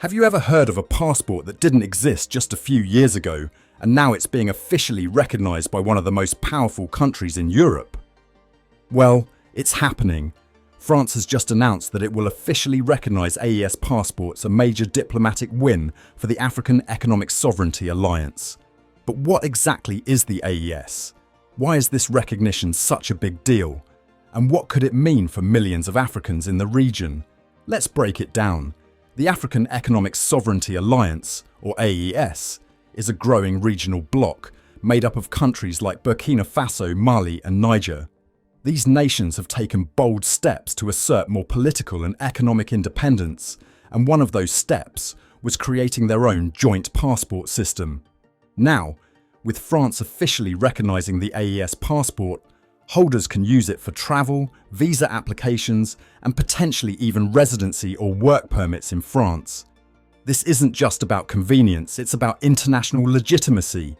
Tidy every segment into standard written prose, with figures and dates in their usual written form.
Have you ever heard of a passport that didn't exist just a few years ago, and now it's being officially recognized by one of the most powerful countries in Europe? Well, it's happening. France has just announced that it will officially recognize AES passports, a major diplomatic win for the African Economic Sovereignty Alliance. But what exactly is the AES? Why is this recognition such a big deal? And what could it mean for millions of Africans in the region? Let's break it down. The African Economic Sovereignty Alliance, or AES, is a growing regional bloc made up of countries like Burkina Faso, Mali and Niger. These nations have taken bold steps to assert more political and economic independence, and one of those steps was creating their own joint passport system. Now, with France officially recognizing the AES passport, holders can use it for travel, visa applications, and potentially even residency or work permits in France. This isn't just about convenience, it's about international legitimacy.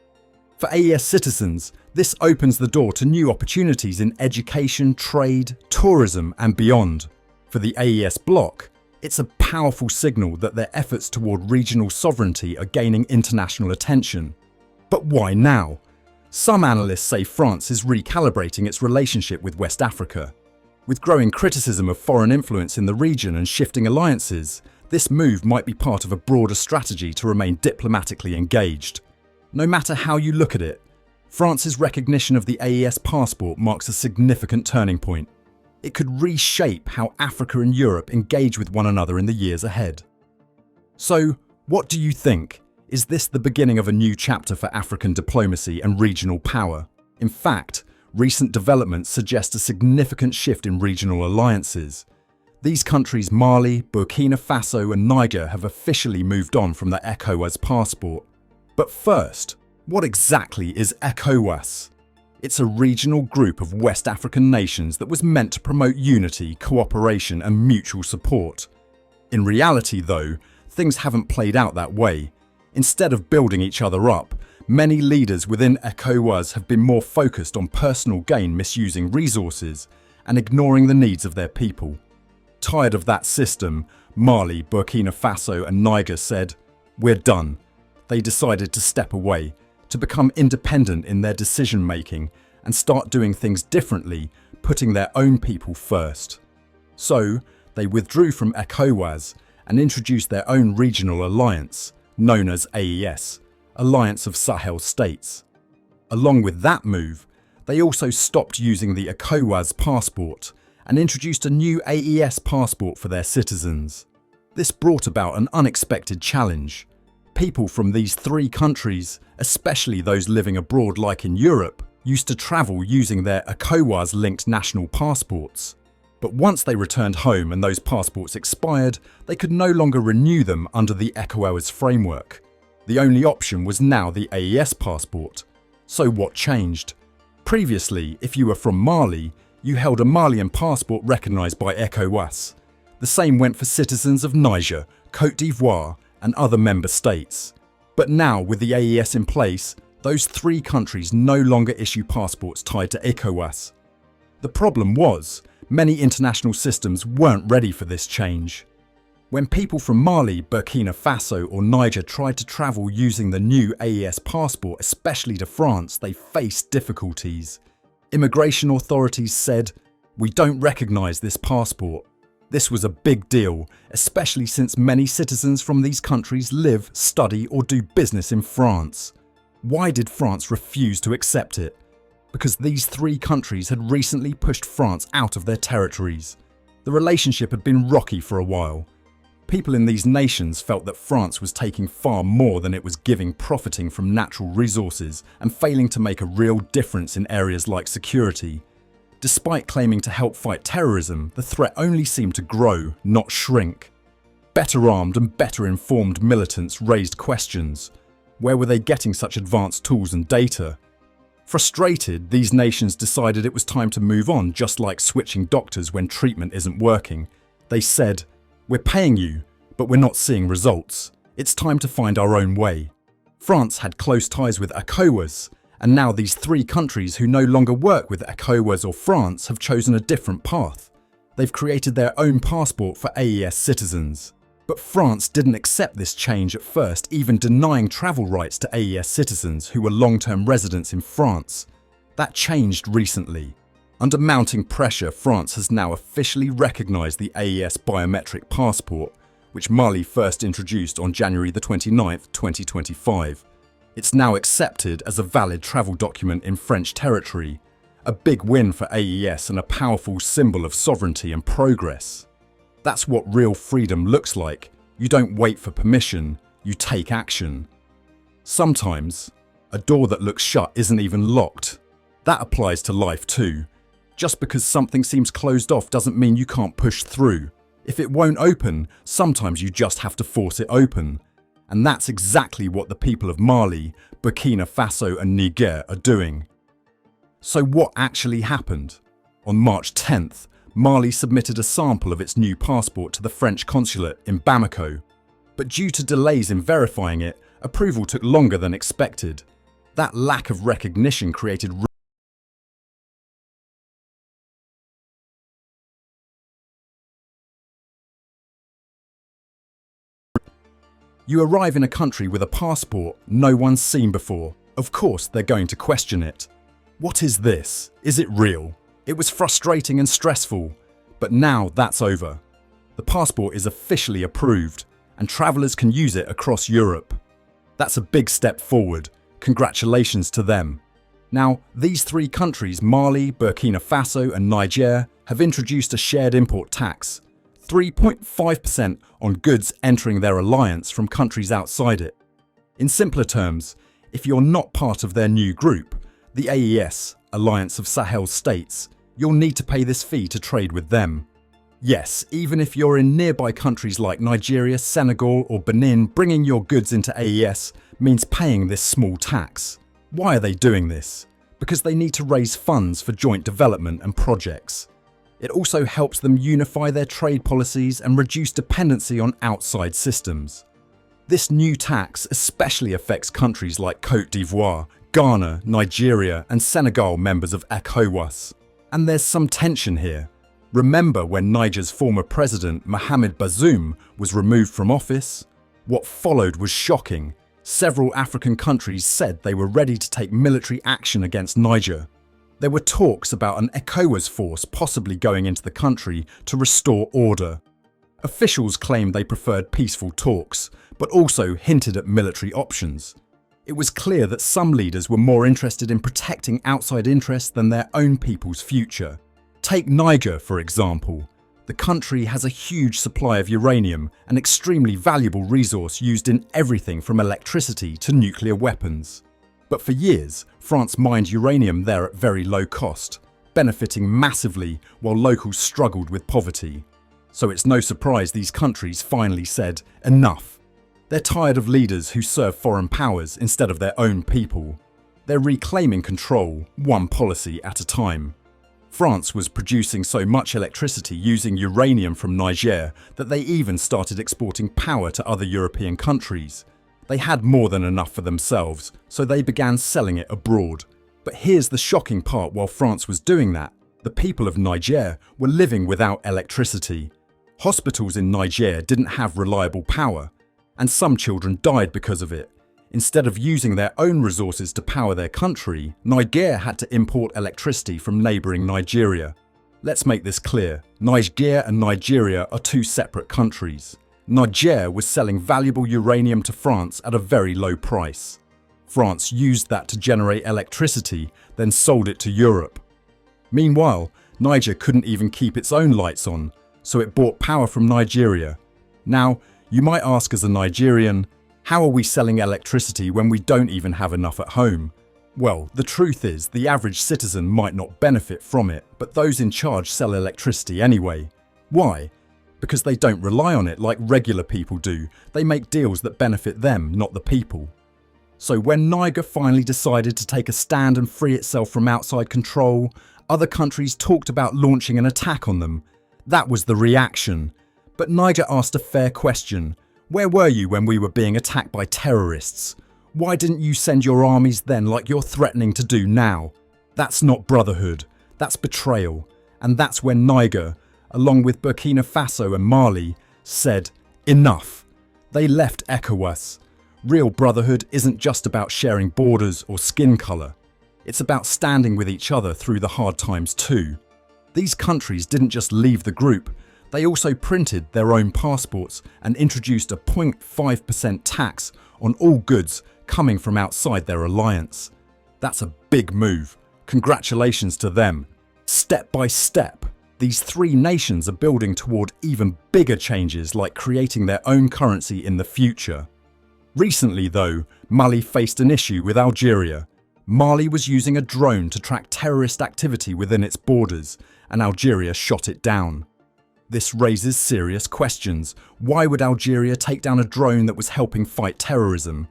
For AES citizens, this opens the door to new opportunities in education, trade, tourism, and beyond. For the AES bloc, it's a powerful signal that their efforts toward regional sovereignty are gaining international attention. But why now? Some analysts say France is recalibrating its relationship with West Africa. With growing criticism of foreign influence in the region and shifting alliances, this move might be part of a broader strategy to remain diplomatically engaged. No matter how you look at it, France's recognition of the AES passport marks a significant turning point. It could reshape how Africa and Europe engage with one another in the years ahead. So, what do you think? Is this the beginning of a new chapter for African diplomacy and regional power? In fact, recent developments suggest a significant shift in regional alliances. These countries, Mali, Burkina Faso and Niger, have officially moved on from the ECOWAS passport. But first, what exactly is ECOWAS? It's a regional group of West African nations that was meant to promote unity, cooperation and mutual support. In reality, though, things haven't played out that way. Instead of building each other up, many leaders within ECOWAS have been more focused on personal gain, misusing resources, and ignoring the needs of their people. Tired of that system, Mali, Burkina Faso and Niger said, "We're done." They decided to step away, to become independent in their decision-making and start doing things differently, putting their own people first. So, they withdrew from ECOWAS and introduced their own regional alliance, known as AES, Alliance of Sahel States. Along with that move, they also stopped using the ECOWAS passport and introduced a new AES passport for their citizens. This brought about an unexpected challenge. People from these three countries, especially those living abroad like in Europe, used to travel using their ECOWAS-linked national passports. But once they returned home and those passports expired, they could no longer renew them under the ECOWAS framework. The only option was now the AES passport. So what changed? Previously, if you were from Mali, you held a Malian passport recognised by ECOWAS. The same went for citizens of Niger, Côte d'Ivoire and other member states. But now, with the AES in place, those three countries no longer issue passports tied to ECOWAS. The problem was, many international systems weren't ready for this change. When people from Mali, Burkina Faso or Niger tried to travel using the new AES passport, especially to France, they faced difficulties. Immigration authorities said, "We don't recognise this passport." This was a big deal, especially since many citizens from these countries live, study or do business in France. Why did France refuse to accept it? Because these three countries had recently pushed France out of their territories. The relationship had been rocky for a while. People in these nations felt that France was taking far more than it was giving, profiting from natural resources and failing to make a real difference in areas like security. Despite claiming to help fight terrorism, the threat only seemed to grow, not shrink. Better armed and better informed militants raised questions. Where were they getting such advanced tools and data? Frustrated, these nations decided it was time to move on, just like switching doctors when treatment isn't working. They said, "We're paying you, but we're not seeing results. It's time to find our own way." France had close ties with ECOWAS, and now these three countries who no longer work with ECOWAS or France have chosen a different path. They've created their own passport for AES citizens. But France didn't accept this change at first, even denying travel rights to AES citizens who were long-term residents in France. That changed recently. Under mounting pressure, France has now officially recognised the AES biometric passport, which Mali first introduced on January the 29th, 2025. It's now accepted as a valid travel document in French territory, a big win for AES and a powerful symbol of sovereignty and progress. That's what real freedom looks like. You don't wait for permission, you take action. Sometimes, a door that looks shut isn't even locked. That applies to life too. Just because something seems closed off doesn't mean you can't push through. If it won't open, sometimes you just have to force it open. And that's exactly what the people of Mali, Burkina Faso and Niger are doing. So what actually happened? On March 10th, Mali submitted a sample of its new passport to the French consulate in Bamako. But due to delays in verifying it, approval took longer than expected. That lack of recognition created You arrive in a country with a passport no one's seen before. Of course, they're going to question it. What is this? Is it real? It was frustrating and stressful, but now that's over. The passport is officially approved, and travellers can use it across Europe. That's a big step forward. Congratulations to them. Now, these three countries, Mali, Burkina Faso and Niger, have introduced a shared import tax, 3.5% on goods entering their alliance from countries outside it. In simpler terms, if you're not part of their new group, the AES, Alliance of Sahel States, you'll need to pay this fee to trade with them. Yes, even if you're in nearby countries like Nigeria, Senegal or Benin, bringing your goods into AES means paying this small tax. Why are they doing this? Because they need to raise funds for joint development and projects. It also helps them unify their trade policies and reduce dependency on outside systems. This new tax especially affects countries like Côte d'Ivoire, Ghana, Nigeria and Senegal, members of ECOWAS. And there's some tension here. Remember when Niger's former president, Mohamed Bazoum, was removed from office? What followed was shocking. Several African countries said they were ready to take military action against Niger. There were talks about an ECOWAS force possibly going into the country to restore order. Officials claimed they preferred peaceful talks, but also hinted at military options. It was clear that some leaders were more interested in protecting outside interests than their own people's future. Take Niger, for example. The country has a huge supply of uranium, an extremely valuable resource used in everything from electricity to nuclear weapons. But for years, France mined uranium there at very low cost, benefiting massively while locals struggled with poverty. So it's no surprise these countries finally said, enough. They're tired of leaders who serve foreign powers instead of their own people. They're reclaiming control, one policy at a time. France was producing so much electricity using uranium from Niger that they even started exporting power to other European countries. They had more than enough for themselves, so they began selling it abroad. But here's the shocking part: while France was doing that, the people of Niger were living without electricity. Hospitals in Niger didn't have reliable power, and some children died because of it. Instead of using their own resources to power their country, Niger had to import electricity from neighbouring Nigeria. Let's make this clear: Niger and Nigeria are two separate countries. Niger was selling valuable uranium to France at a very low price. France used that to generate electricity, then sold it to Europe. Meanwhile, Niger couldn't even keep its own lights on, so it bought power from Nigeria. Now, you might ask as a Nigerian, how are we selling electricity when we don't even have enough at home? Well, the truth is, the average citizen might not benefit from it, but those in charge sell electricity anyway. Why? Because they don't rely on it like regular people do. They make deals that benefit them, not the people. So when Niger finally decided to take a stand and free itself from outside control, other countries talked about launching an attack on them. That was the reaction. But Niger asked a fair question. Where were you when we were being attacked by terrorists? Why didn't you send your armies then like you're threatening to do now? That's not brotherhood. That's betrayal. And that's when Niger, along with Burkina Faso and Mali, said, Enough. They left ECOWAS. Real brotherhood isn't just about sharing borders or skin colour. It's about standing with each other through the hard times too. These countries didn't just leave the group, they also printed their own passports and introduced a 0.5% tax on all goods coming from outside their alliance. That's a big move. Congratulations to them. Step by step, these three nations are building toward even bigger changes, like creating their own currency in the future. Recently though, Mali faced an issue with Algeria. Mali was using a drone to track terrorist activity within its borders, and Algeria shot it down. This raises serious questions. Why would Algeria take down a drone that was helping fight terrorism?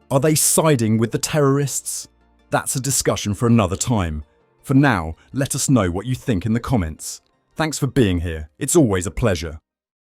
Are they siding with the terrorists? That's a discussion for another time. For now, let us know what you think in the comments. Thanks for being here. It's always a pleasure.